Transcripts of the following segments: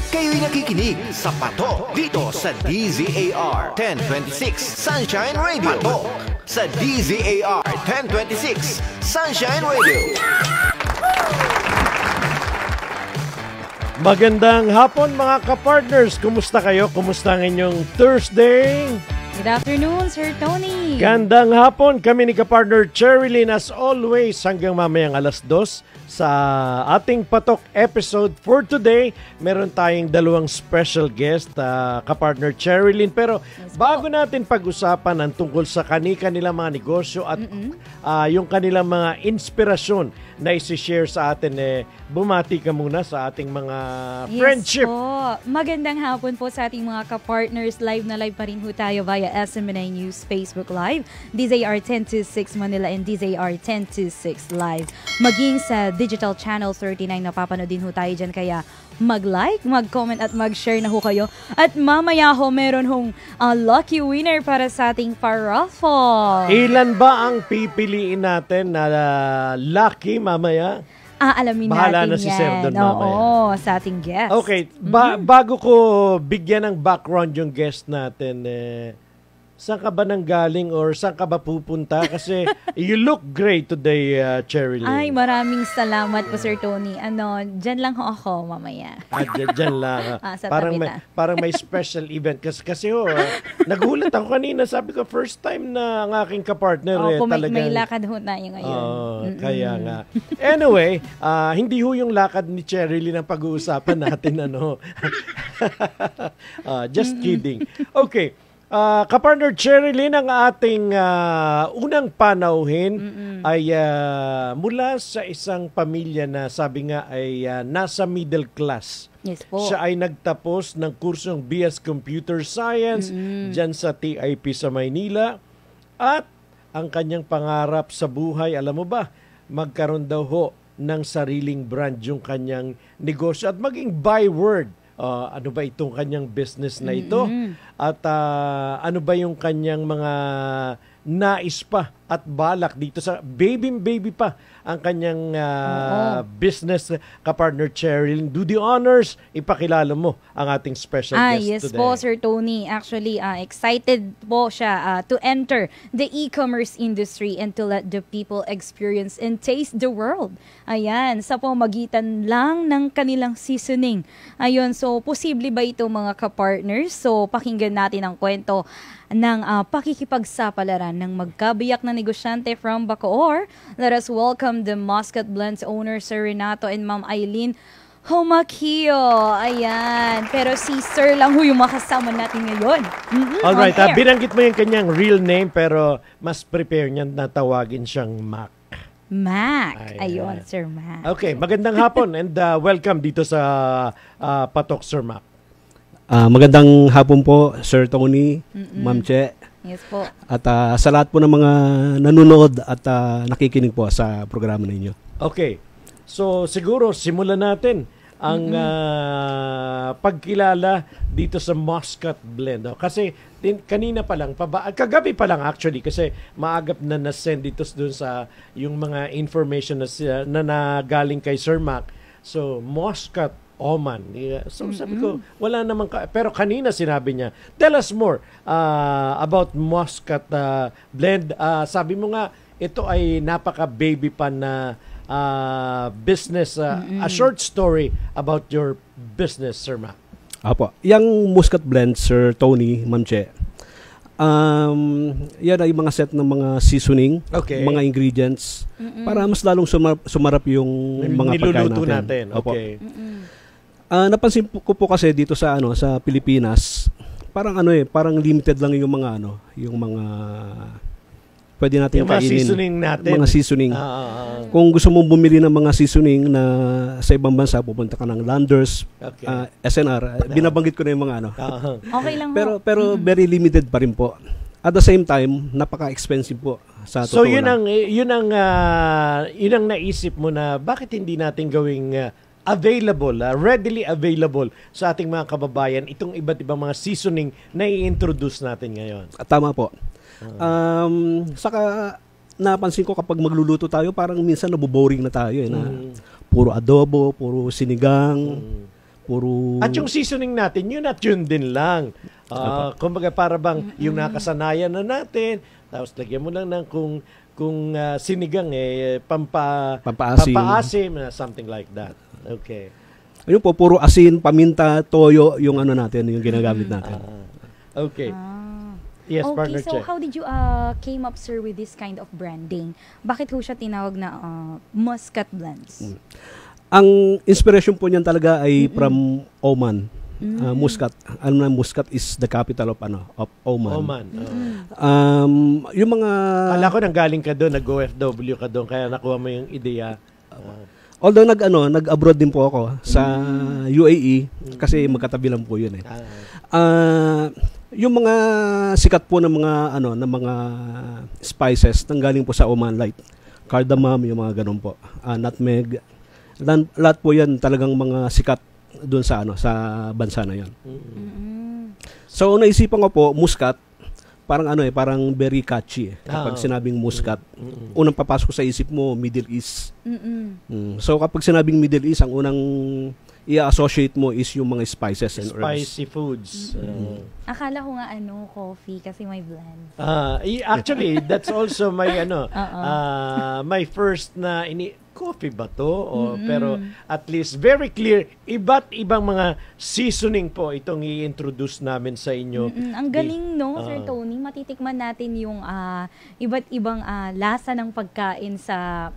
Kayo'y nakikinig sa Patok dito sa DZAR 1026 Sunshine Radio. Patok sa DZAR 1026 Sunshine Radio. Magandang hapon mga ka-partners. Kumusta kayo? Kumusta ang inyong Thursday? Good afternoon, Sir Tony. Gandang hapon. Kami ni ka-partner Cherilyn as always hanggang mamayang alas 2 sa ating Patok episode for today. Meron tayong dalawang special guest, ka-partner Cherilyn. Pero bago natin pag-usapan ang tungkol sa kanilang mga negosyo at yung kanilang mga inspirasyon na isi-share sa atin, bumati ka muna sa ating mga friendship. Yes po. Magandang hapon po sa ating mga ka-partners. Live na live pa rin po tayo via SMNI News Facebook Live, DZAR 1026 Manila and DZAR 1026 Live. Maging sa Digital Channel 39, napapanood din ho tayo dyan. Kaya mag-like, mag-comment at mag-share na ho kayo. At mamaya ho, meron hong lucky winner para sa ating paraffle. Ilan ba ang pipiliin natin na lucky mamaya? Alamin Bahala natin na si Sir doon mamaya. Oo, sa ating guest. Okay, bago ko bigyan ng background yung guest natin, saan ka ba nanggaling or saan ka ba pupunta? Kasi you look great today, Cherilyn. Ay, maraming salamat po, Sir Tony. Dyan lang ho ako mamaya. Dyan lang. Sa parang may special event. Kasi nagulat ako kanina. Sabi ko, first time na ang aking kapartner. May lakad ho tayo ngayon. Kaya nga. Anyway, hindi ho yung lakad ni Cherilyn ang pag-uusapan natin. Just kidding. Okay. Kapartner Cherilyn, ang ating unang panauhin ay mula sa isang pamilya na sabi nga ay nasa middle class. Yes po. Siya ay nagtapos ng kursong BS Computer Science dyan sa TIP sa Maynila. At ang kanyang pangarap sa buhay, alam mo ba, magkaroon daw ho ng sariling brand yung kanyang negosyo at maging byword. Ano ba itong kanyang business na ito? At ano ba yung kanyang mga nais pa at balak dito sa baby pa ang kanyang business, kapartner Cherilyn. Do the honors, ipakilala mo ang ating special guest yes today. Yes po, Sir Tony. Actually, excited po siya to enter the e-commerce industry and to let the people experience and taste the world. Ayan, sa pamagitan lang ng kanilang seasoning. Ayun, so posible ba ito mga ka-partners? So pakinggan natin ang kwento ng pakikipagsapalaran ng magkabiyak na negosyante from Bacoor. Let us welcome the Muscat Blends owner, Sir Renato and Ma'am Eileen Humaquillo. Ayan. Pero si Sir lang ho yung makasama natin ngayon. Alright, binanggit mo yung kanyang real name pero mas prepare niyan na tawagin siyang Mac. Ayun, Sir Mac. Okay, magandang hapon and welcome dito sa Patok, Sir Mac. Magandang hapon po, Sir Tony, Ma'am Che. Yes po. At sa lahat po ng mga nanonood at nakikinig po sa programa ninyo. Okay. So siguro simulan natin ang pagkilala dito sa Muscat Blend. Kasi kanina pa lang, kagabi pa lang actually kasi maagap na na-send dito dun sa yung mga information na nagaling kay Sir Mac. So Muscat Oman. So sabi ko, wala naman pero kanina sinabi niya, tell us more about Muscat Blend. Sabi mo nga, ito ay napaka-baby pa na business. A short story about your business, Sir Mac. Apo. Yang Muscat Blend, Sir Tony, Ma'am Che, yan ay mga set ng mga seasoning, mga ingredients, para mas lalong sumarap yung mga pagkain natin. Okay. Napansin ko po kasi dito sa sa Pilipinas, parang parang limited lang yung mga pwede natin yung kainin. Seasoning natin. Mga seasoning. Kung gusto mong bumili ng mga seasoning na sa ibang bansa, pupunta ka ng Landers, SNR, binabanggit ko na yung mga Okay lang pero very limited pa rin po. At the same time, napaka-expensive po sa totoo. So yun ang naisip mo na bakit hindi natin gawing readily available sa ating mga kababayan itong iba't ibang mga seasoning na i-introduce natin ngayon. Tama po. Saka napansin ko kapag magluluto tayo, parang minsan naboboring na tayo na puro adobo, puro sinigang, puro... At yung seasoning natin, yun at yun din lang. Kumbaga para bang yung nakasanayan na natin, tapos lagyan mo lang ng kung sinigang pampaasim, something like that. Okay. Ayun po, puro asin, paminta, toyo, yung ano natin, yung ginagamit natin. Okay. Yes, okay, partner so Che. how did you came up, sir, with this kind of branding? Bakit ho siya tinawag na Muscat Blends? Ang inspiration po niyan talaga ay from Oman. Muscat. Alam na, Muscat is the capital of Oman. Oman. Yung mga... Kala ko nanggaling ka doon, nag-OFW ka doon, kaya nakuha mo yung ideya. Although nag-abroad din po ako sa UAE kasi magkatabi lang po 'yun eh. Yung mga sikat po ng mga spices nanggaling po sa Oman, like cardamom, yung mga ganun po. Nutmeg. Lahat po 'yan talagang mga sikat doon sa sa bansa na 'yon. So naisipan ko po Muscat, parang very catchy kapag sinabing Muscat. Unang papasok sa isip mo, Middle East. So kapag sinabing Middle East, ang unang i-associate mo is yung mga spices and herbs. Spicy foods. Akala ko nga coffee kasi may blend. Actually, that's also my my first na coffee ba to? Pero at least very clear, iba't ibang mga seasoning po itong i-introduce namin sa inyo. Ang galing, no, Sir Tony? Matitikman natin yung iba't ibang lasa ng pagkain sa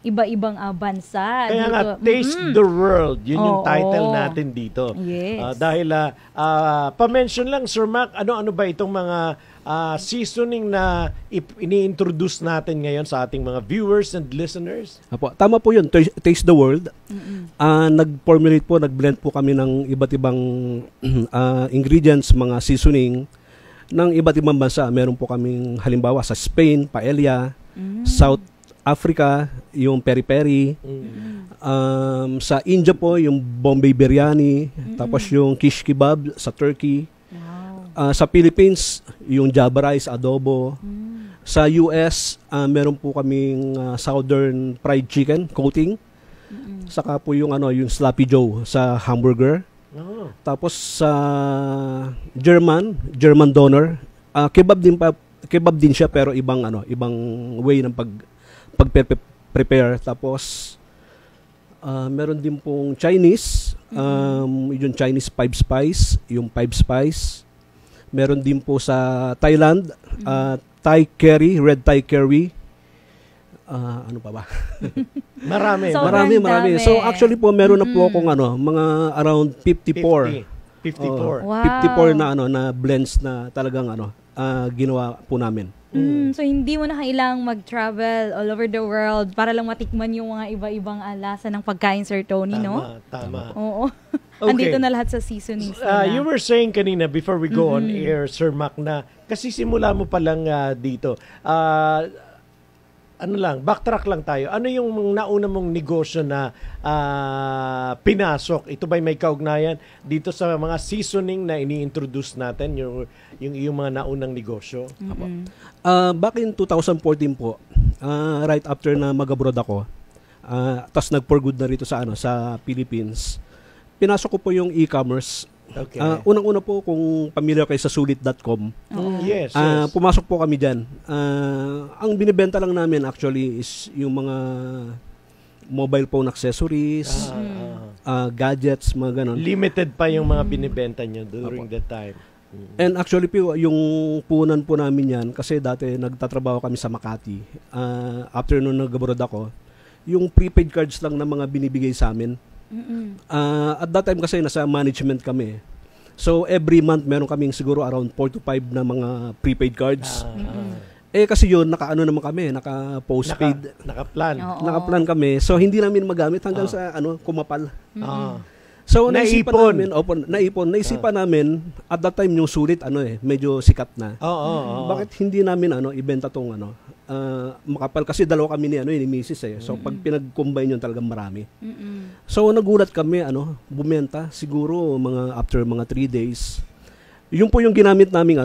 iba-ibang bansa. Kaya nga, Taste the World. Yun yung title natin dito. Yes. Dahil, pa-mention lang, Sir Mac, ano-ano ba itong mga seasoning na ini-introduce natin ngayon sa ating mga viewers and listeners? Apo, tama po yun. Taste the World. Nag-formulate po, nag-blend po kami ng iba't ibang ingredients, mga seasoning ng iba't ibang bansa. Meron po kaming halimbawa sa Spain, paella, South Africa, yung peri-peri. Sa India po, yung Bombay biryani. Tapos yung kish kebab sa Turkey. Sa Philippines, yung java rice, adobo. Sa US, meron po kaming southern fried chicken coating. Saka po yung sloppy joe sa hamburger. Tapos sa German doner, kebab din siya pero ibang way ng pag-prepare. Tapos meron din pong Chinese, yung Chinese five spice. Meron din po sa Thailand, Thai curry, red Thai curry. Ano pa ba? Marami. So actually po meron na po akong mga around 54. 54. Wow. 54 na blends na talagang ginawa po namin. So hindi mo na kailangang mag-travel all over the world para lang matikman yung mga iba-ibang lasa ng pagkain, Sir Tony, no? Tama. Oo. Okay. Andito na lahat sa seasonings nila. You were saying kanina before we go on air, Sir Mac, na kasi simula mo pa lang dito. Backtrack lang tayo. Ano yung nauna mong negosyo na pinasok? Ito ba'y may kaugnayan dito sa mga seasoning na ini-introduce natin, yung mga naunang negosyo? Back in 2014 po, right after na mag-abroad ako, tapos nag-for good na rito sa Philippines, pinasok ko po yung e-commerce. Okay. Unang-una po, kung familiar kayo sa sulit.com, yes. pumasok po kami dyan. Ang binibenta lang namin actually is yung mga mobile phone accessories, gadgets, mga ganon. Limited pa yung mga binibenta nyo during that time. And actually po, yung punan po namin yan, kasi dati nagtatrabaho kami sa Makati. After nung nag-abroad ako, yung prepaid cards lang na mga binibigay sa amin. At that time kasi nasa management kami. So every month meron kaming siguro around 4 to 5 na mga prepaid cards. Kasi yun, naman kami, naka-postpaid. Naka-plan. Naka-plan kami. So hindi namin magamit hanggang sa kumapal. So naisipan namin at that time yung sulit medyo sikat na. Bakit hindi namin ibenta tong makapal, kasi dalawa kami ni Mrs. So pag pinag-combine yun talagang marami. So nagulat kami bumenta siguro after mga 3 days. Yun po yung ginamit naming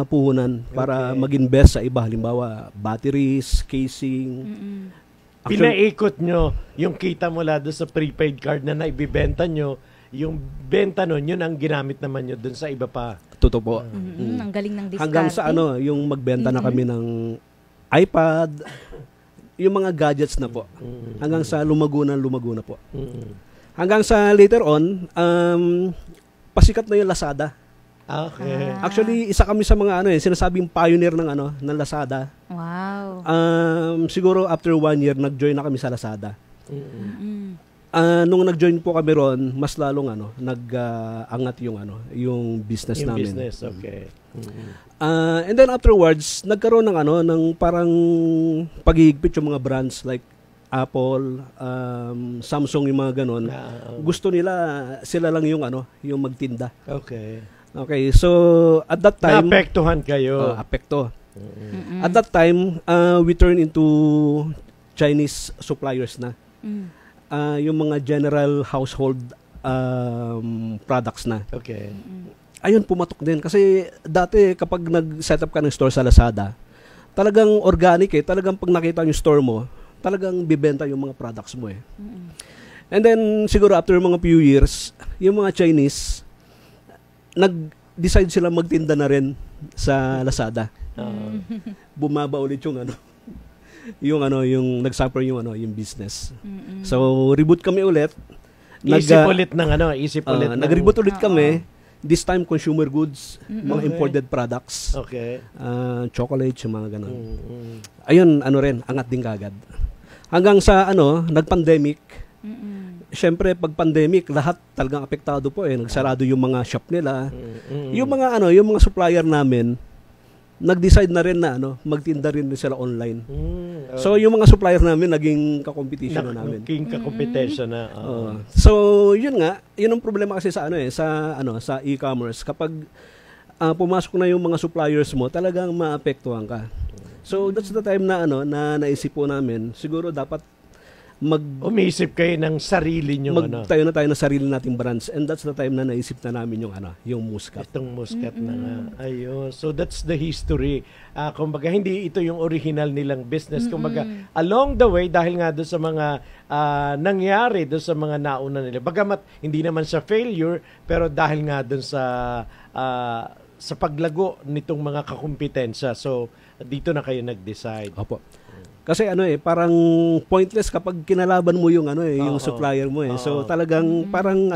puhunan para mag-invest sa iba, halimbawa batteries, casing. Pinaikot nyo yung kita mula doon sa prepaid card na naibibenta nyo, yung benta nun, yun ang ginamit naman yun dun sa iba pa. Totoo po. Ang galing ng diskarte. Hanggang sa yung magbenta na kami ng iPad, yung mga gadgets na po. Hanggang sa lumago na po. Hanggang sa later on, pasikat na yung Lazada. Okay. Actually, isa kami sa mga sinasabing pioneer ng Lazada. Wow. Siguro after 1 year, nag-join na kami sa Lazada. Nung nag-join po kami ron, mas lalong nag-angat yung business Yung namin. business, okay. And then afterwards, nagkaroon ng parang paghihigpit yung mga brands like Apple, Samsung, yung mga ganon. Gusto nila sila lang yung magtinda. Okay. Okay, so at that time, Naapektuhan kayo. apekto. At that time, we turn into Chinese suppliers na. Yung mga general household products na. Okay. Ayun, pumatok din. Kasi dati kapag nag-set up ka ng store sa Lazada, talagang organic talagang pag nakita yung store mo, talagang bibenta yung mga products mo And then, siguro after mga few years, yung mga Chinese, nag-decide sila magtinda na rin sa Lazada. Bumaba ulit yung yung nag-suffer yung business. So, reboot kami ulit. Nag-reboot ulit kami. This time, consumer goods, mga imported products. Okay. Chocolates, yung mga ganun. Ayun, angat din kagad. Hanggang sa, nag-pandemic. Siyempre, pag pandemic, lahat talagang apektado po Nagsarado yung mga shop nila. Yung mga yung mga supplier namin, nag-decide na rin na magtinda rin sila online. So yung mga supplier namin naging ka-competition na namin. Naging ka-competition na. So yun nga, yun ang problema kasi sa sa e-commerce. Kapag pumasok na yung mga suppliers mo, talagang maapektuhan ka. So that's the time na na naisip po namin, siguro dapat umiisip kayo ng sarili nyo magtayo na tayo ng sarili nating brands, and that's the time na naisip na namin yung Muscat. Itong Muscat na nga. Ayun. So that's the history. Kumbaga hindi ito yung original nilang business. Kumbaga along the way, dahil nga doon sa mga nangyari doon sa mga nauna nila. Bagamat hindi naman sa failure, pero dahil nga doon sa paglago nitong mga kakumpetensya. So dito na kayo nag-decide. Opo. Kasi parang pointless kapag kinalaban mo yung yung supplier mo So talagang parang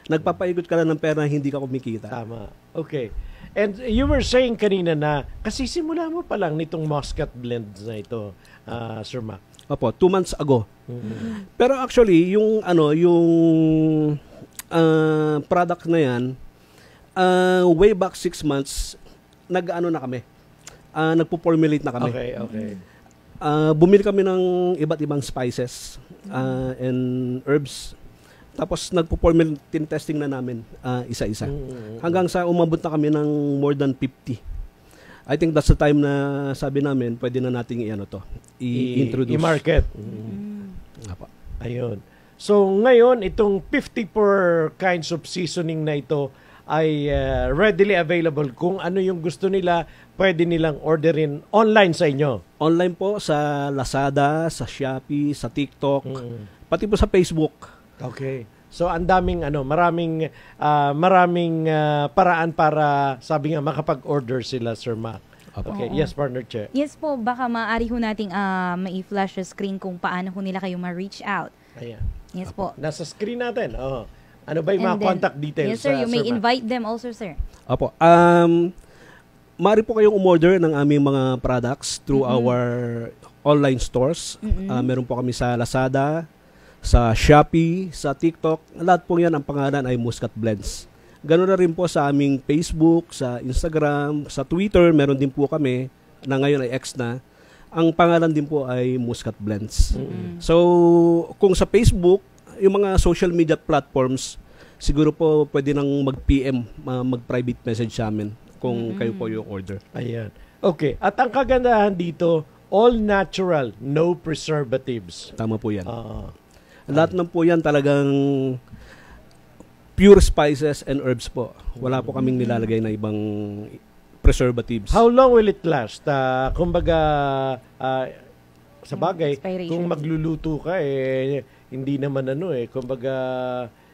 nagpapaikot ka lang ng pera na hindi ka kumikita. Tama. Okay. And you were saying kanina na kasi simula mo pa lang nitong Muscat blends na ito, Sir Mac. Opo, 2 months ago. Pero actually yung yung product na yan, way back 6 months na kami. Nagpo-formulate na kami. Okay. Bumili kami ng iba't ibang spices and herbs. Tapos nagpo-formulate testing na namin isa-isa. Hanggang sa umabot na kami ng more than 50. I think that's the time na sabi namin, pwede na nating i-introduce. I-market. Ayun. So ngayon, itong 54 kinds of seasoning na ito ay readily available. Kung ano yung gusto nila, pwede nilang orderin online sa inyo. Online po sa Lazada, sa Shopee, sa TikTok, pati po sa Facebook. Okay. So ang daming maraming paraan para sabi nga makapag-order sila, Sir Mac. Okay. Yes, partner Che. Yes po, baka maaari ho nating mai-flash sa screen kung paano ho nila kayo ma-reach out. Ayan. Yes po. Nasa screen natin. Ano ba yung mga contact details? Yes sir, you may invite them also, sir. Opo. Maaari po kayong umorder ng aming mga products through our online stores. Meron po kami sa Lazada, sa Shopee, sa TikTok. Lahat po yan, ang pangalan ay Muscat Blends. Ganoon na rin po sa aming Facebook, sa Instagram, sa Twitter, meron din po kami na ngayon ay X na. Ang pangalan din po ay Muscat Blends. So, kung sa Facebook, yung mga social media platforms, siguro po pwede nang mag-PM, mag-private message sa amin kung kayo po yung order. Ayan. Okay. At ang kagandahan dito, all natural, no preservatives. Tama po yan. Lahat ng po yan talagang pure spices and herbs po. Wala po kaming nilalagay na ibang preservatives. How long will it last? Kumbaga, sa bagay, kung magluluto ka, hindi naman kumbaga,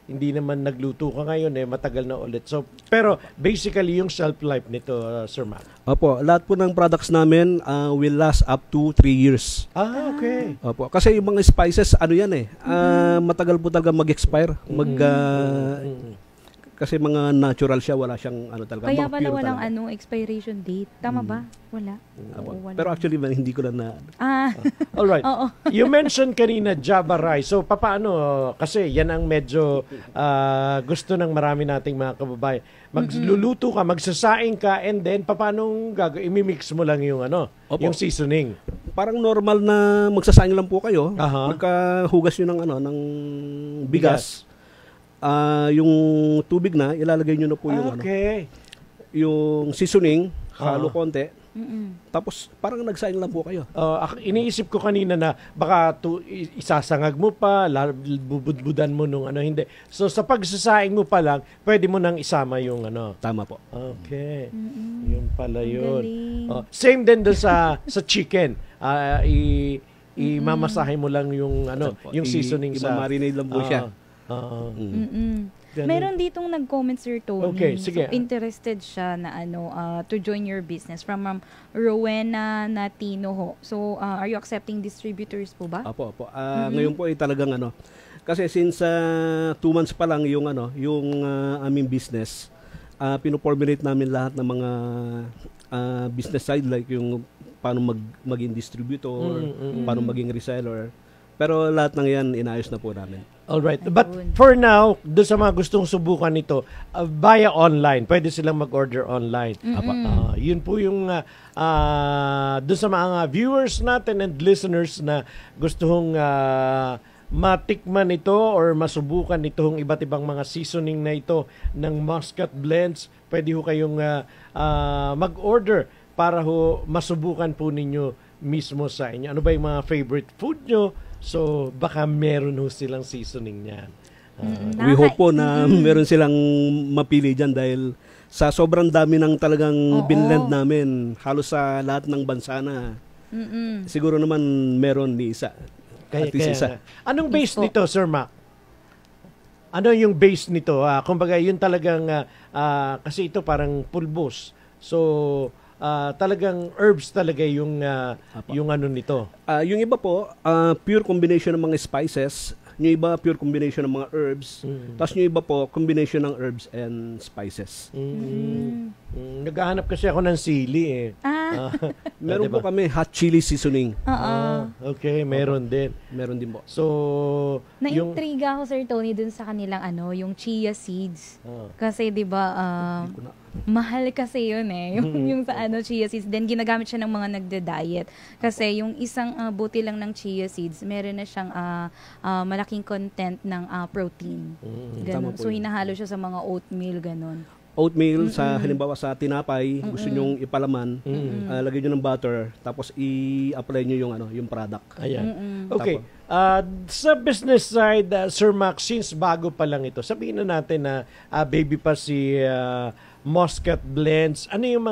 hindi naman nagluto ka ngayon matagal na ulit. So pero basically yung shelf life nito, Sir Mac. Opo, lahat po ng products namin will last up to 3 years. Okay. Opo, kasi yung mga spices ano yan matagal po talaga mag-expire, kasi mga natural siya, wala siyang talaga. Kaya mga pala pure walang talaga. expiration date. Tama ba? Wala. Opo. Oo, wala. Pero actually hindi ko na All right. Oo. You mentioned kanina Java rice. So papaano kasi yan ang medyo gusto ng marami nating mga kababayan. Magluluto ka, magsasaing ka, and then papaano imimix mo lang yung Opo. yung seasoning. parang normal na magsasaing lang po kayo. Aha. Pagkahugas nyo ng bigas. Yung tubig na, ilalagay nyo na po yung yung seasoning, halo konti. Tapos parang nagsaing lang po kayo. Iniisip ko kanina na baka isasangag mo pa, bubudbudan mo nung hindi. So sa pagsasaing mo pa lang, pwede mo nang isama yung Tama po. Okay. Yun pala yun. Galing. Same din doon sa chicken. Imamasahe mo lang yung yung seasoning sa i-marinate lang po siya. Meron ditong nag-comment, Sir Tony. Okay, sige. So, interested siya na to join your business from Rowena Natino ho. So, are you accepting distributors po ba? Apo. Ngayon po ay talagang kasi since 2 months pa lang yung yung aming business, pino-formulate namin lahat ng mga business side, like yung paano maging distributor, paano maging reseller. Pero lahat ng yan inayos na po namin. Alright. But for now, doon sa mga gustong subukan nito, via online, pwede silang mag-order online. Yun po yung doon sa mga viewers natin and listeners na gustong matikman ito or masubukan itong iba't ibang mga seasoning na ito ng Muscat Blends, pwede ho kayong mag-order para ho masubukan po ninyo mismo sa inyo. Ano ba yung mga favorite food nyo? So, baka meron ho silang seasoning niyan. We hope po na meron silang mapili dyan dahil sa sobrang dami ng talagang binlend namin, halos sa lahat ng bansa na. Siguro naman meron ni isa. At least isa. Anong base nito, Sir Mac? Ano yung base nito? Kumbaga, yun talagang, kasi ito parang pulbos. So, talagang herbs talaga yung nito. Yung iba po, pure combination ng mga spices. Yung iba, pure combination ng mga herbs. Tapos yung iba po, combination ng herbs and spices. Naghahanap kasi ako ng sili Meron po kami hot chili seasoning. Okay, meron din. Meron din po. So, na-intriga ako, Sir Tony, dun sa kanilang yung chia seeds. Kasi 'di ba mahal kasi yun yung sa chia seeds. Then ginagamit siya ng mga nagda-diet. Kasi yung isang buti lang ng chia seeds, meron na siyang malaking content ng protein. Ganun. So hinahalo siya sa mga oatmeal ganun. Oatmeal sa halimbawa sa tinapay, gusto nyong ipalaman, lagay nyo ng butter, tapos i-apply nyo yung product. Ayan. Okay. Sa business side, Sir Mac, since bago pa lang ito, sabihin na natin na baby pa si Muscat Blends, ano yung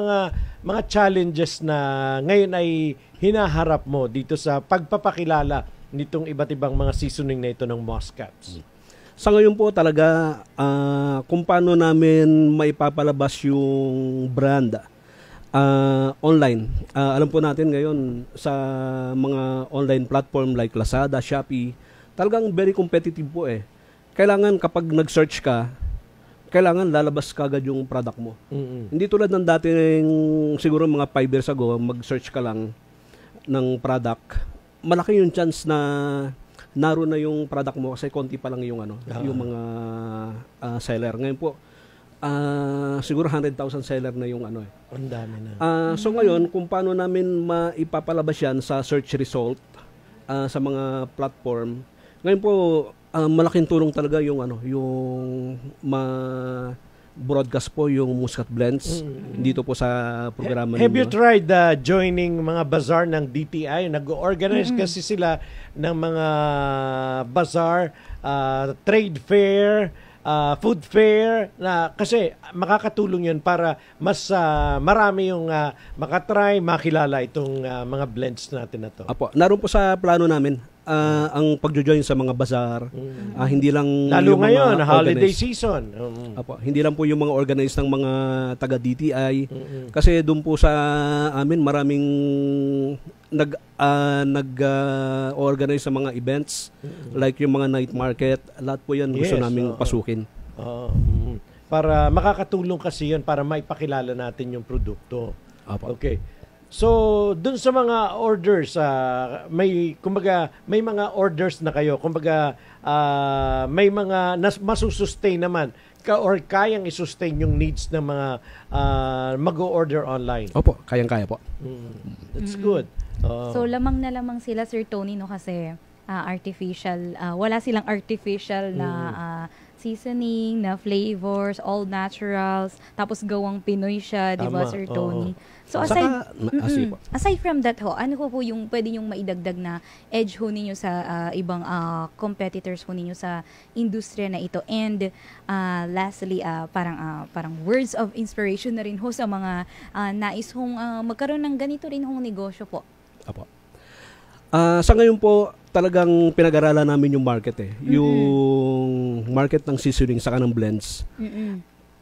mga challenges na ngayon ay hinaharap mo dito sa pagpapakilala nitong iba't ibang mga seasoning na ito ng Muscats? Sa ngayon po talaga, kung paano namin maipapalabas yung brand online. Alam po natin ngayon sa mga online platform like Lazada, Shopee, talagang very competitive po Kailangan kapag nag-search ka, kailangan lalabas kagad yung product mo. Hindi tulad ng dating siguro mga 5 years ago, mag-search ka lang ng product. Malaki yung chance na naroon na yung product mo kasi konti pa lang yung yung mga seller. Ngayon po, siguro 100,000 seller na yung Ang dami na. So ngayon, kung paano namin maipapalabas yan sa search result sa mga platform, ngayon po, malaking tulong talaga yung yung broadcast po yung Muscat Blends dito po sa programa ninyo. Have you tried joining mga bazaar ng DTI? Nag-organize kasi sila ng mga bazaar, trade fair, food fair na kasi makakatulong 'yun para mas marami yung makatry, makilala itong mga blends natin na to. Apo, naroon po sa plano namin ang pagjo-join sa mga bazaar. Hindi lang Lalo yung ngayon, mga holiday organized. season. Apo, hindi lang po yung mga organized ng mga taga DTI. Kasi doon po sa amin maraming nag-organize sa mga events like yung mga night market. Lahat po yan gusto naming pasukin. Para makakatulong kasi 'yun para maipakilala natin yung produkto. Apo. Okay. So, dun sa mga orders, may mga orders na kayo. Kumbaga, may mga masusustain naman or kayang isustain yung needs ng mga mag-o-order online. Opo, kayang-kaya po. That's good. So, lamang na lamang sila, Sir Tony, no? Kasi artificial, wala silang artificial na seasoning, na flavors, all naturals, tapos gawang Pinoy siya, di ba, Tama, Sir Tony? So, aside from that ho, ano po yung pwede yung maidagdag na edge ho ninyo sa ibang competitors ho ninyo sa industriya na ito? And lastly, parang words of inspiration na rin ho sa mga nais hong magkaroon ng ganito rin hong negosyo po. Apo. Sa ngayon po, talagang pinag-aralan namin yung market Yung market ng seasoning saka ng blends.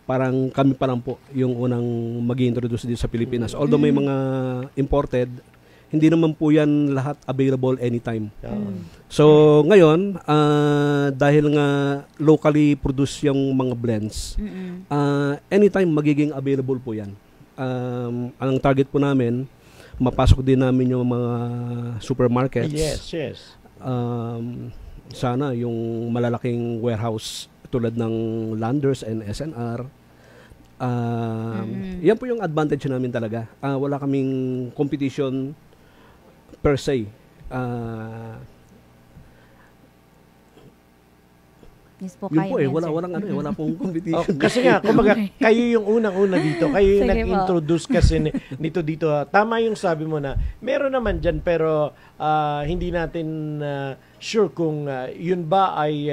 Parang kami pa lang po yung unang mag-introduce dito sa Pilipinas. Although may mga imported, hindi naman po yan lahat available anytime. So ngayon, dahil nga locally produce yung mga blends, anytime magiging available po yan. Ang target po namin, mapasok din namin yung mga supermarkets. Yes. Sana yung malalaking warehouse tulad ng Landers and SNR. Yan po yung advantage namin talaga. Wala kaming competition per se. Yes po, Yun po wala pong competition. Kasi nga, kumbaga, kayo yung unang-una dito. Kayo yung nag-introduce kasi nito dito. Tama yung sabi mo na, meron naman dyan pero hindi natin sure kung yun ba ay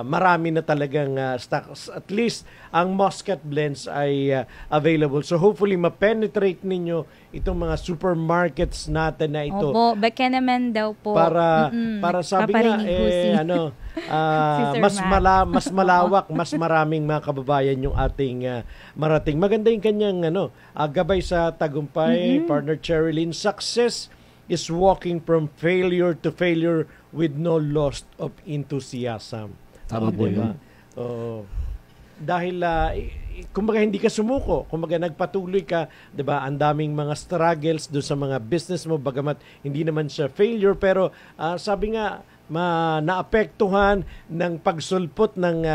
marami na talagang stocks. At least, ang Muscat blends ay available. So hopefully, ma-penetrate ninyo itong mga supermarkets natin na ito. Opo, baka naman daw po. Para sabi nga, mas malawak, mas maraming mga kababayan yung ating marating. Maganda yung kanyang gabay sa tagumpay, partner Cherilyn. Success is walking from failure to failure with no loss of enthusiasm. Tama po yun. Dahil kumbaga hindi ka sumuko, kumbaga nagpatuloy ka, 'di ba? Ang daming mga struggles do sa mga business mo bagamat hindi naman siya failure pero sabi nga naapektuhan ng pagsulpot ng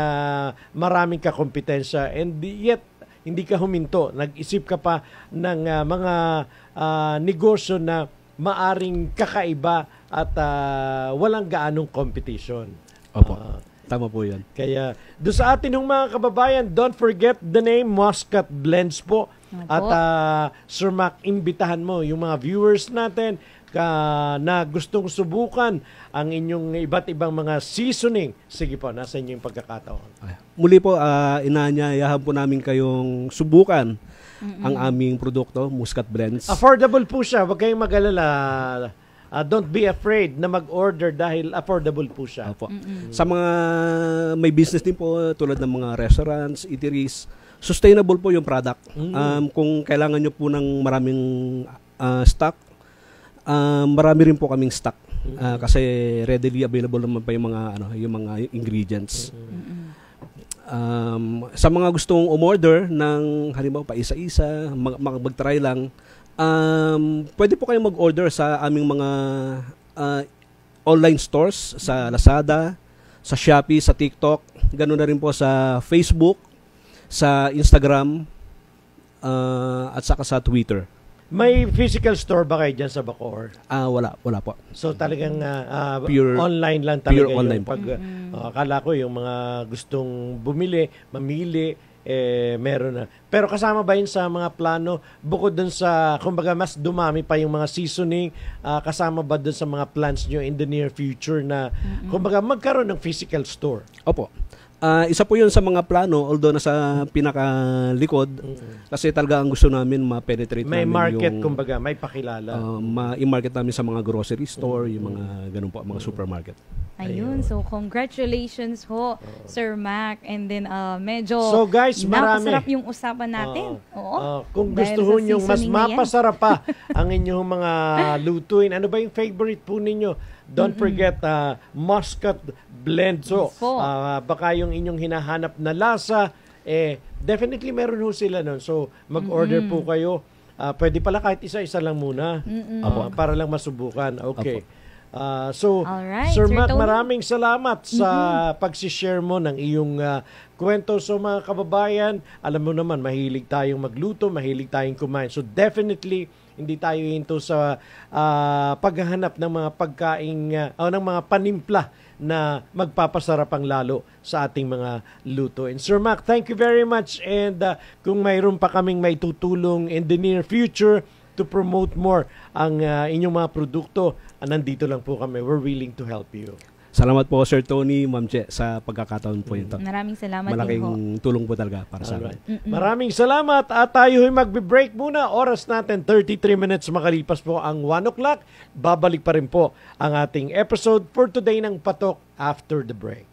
maraming kakompetensya and yet hindi ka huminto, nag-isip ka pa ng mga negosyo na maaring kakaiba at walang gaanong competition. Opo. Tama po yan. Kaya doon sa atin ng mga kababayan, don't forget the name Muscat Blends po. At Sir Mac, imbitahan mo yung mga viewers natin na gustong subukan ang inyong iba't ibang mga seasoning. Sige po, nasa inyo yung pagkakataon. Muli po, inaanyayahan po namin kayong subukan ang aming produkto, Muscat Blends. Affordable po siya. Huwag kayong mag-alala. Don't be afraid na mag-order dahil affordable po siya. Opo. Sa mga may business din po tulad ng mga restaurants, eateries, sustainable po yung product. Kung kailangan nyo po ng maraming stock, marami rin po kaming stock. Kasi readily available naman pa yung mga ingredients. Sa mga gustong umorder ng halimbawa pa isa-isa, mag-try lang, pwede po kayong mag-order sa aming mga online stores sa Lazada, sa Shopee, sa TikTok, ganoon na rin po sa Facebook, sa Instagram, at saka sa Twitter. May physical store ba kayo dyan sa Bacoor? Wala po. So talagang Pure- online lang talaga pure online yung pag akala ko yung mga gustong bumili, mamili, meron na. Pero kasama ba yun sa mga plano bukod dun sa, kumbaga mas dumami pa yung mga seasoning, kasama ba dun sa mga plans nyo in the near future na kumbaga magkaroon ng physical store? Opo. Isa po yun sa mga plano, although nasa pinakalikod, kasi talaga ang gusto namin ma-penetrate May namin market, yung, kumbaga, may pakilala. ma-market namin sa mga grocery store, yung mga ganun po, mga supermarket. Ayun, so congratulations ho, Sir Mac. And then medyo So, guys, marami. napasarap yung usapan natin. Oo. Kung Dahil gusto sa nyo mas seasoning na yan. mapasarap pa ang inyong mga lutuin, ano ba yung favorite po ninyo? Don't forget muscat blend. So, Yes po. baka yung inyong hinahanap na lasa, definitely meron ho sila nun. So, mag-order po kayo. Pwede pala kahit isa-isa lang muna. Para lang masubukan. Okay. So, Alright, Sir Sir Mac, Tony. maraming salamat sa pag-share mo ng iyong kwento. So, mga kababayan, alam mo naman, mahilig tayong magluto, mahilig tayong kumain. So, definitely, hindi tayo into sa paghahanap ng mga pagkain o ng mga panimpla na magpapasarap ang lalo sa ating mga luto. And Sir Mac, thank you very much. And kung mayroon pa kaming may tutulong in the near future to promote more ang inyong mga produkto, nandito lang po kami. We're willing to help you. Salamat po Sir Tony, Ma'am Che, sa pagkakataon po ito. Maraming salamat din ho. Malaking tulong po talaga para sa amin. Alright. Maraming salamat at tayo magbe-break muna. Oras natin 33 minutes makalipas po ang 1 o'clock. Babalik pa rin po ang ating episode for today ng Patok after the break.